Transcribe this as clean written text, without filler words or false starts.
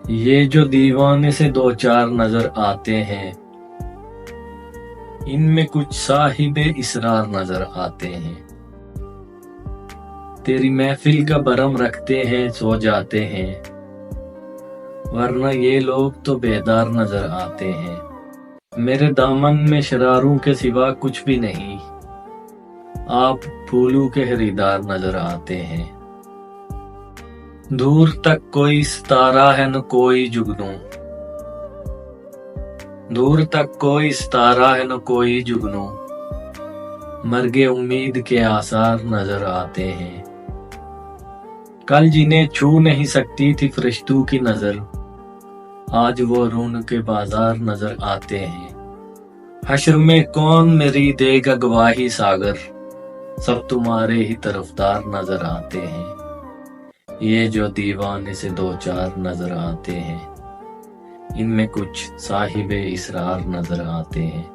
ये जो दीवाने से दो चार नजर आते हैं, इनमें कुछ साहिबे इसरार नजर आते हैं। तेरी महफिल का भरम रखते हैं, सो जाते हैं, वरना ये लोग तो बेदार नजर आते हैं। मेरे दामन में शरारों के सिवा कुछ भी नहीं, आप फूलों के खरीदार नजर आते हैं। दूर तक कोई सितारा है न कोई जुगनू, दूर तक कोई सितारा है न कोई जुगनू, मर्गे उम्मीद के आसार नजर आते हैं। कल जिन्हें छू नहीं सकती थी फरिश्तों की नजर, आज वो रून के बाजार नजर आते हैं। हश्र में कौन मेरी देगा गवाही सागर, सब तुम्हारे ही तरफदार नजर आते हैं। ये जो दीवाने से दो चार नजर आते हैं, इनमें कुछ साहिबे इसरार नजर आते हैं।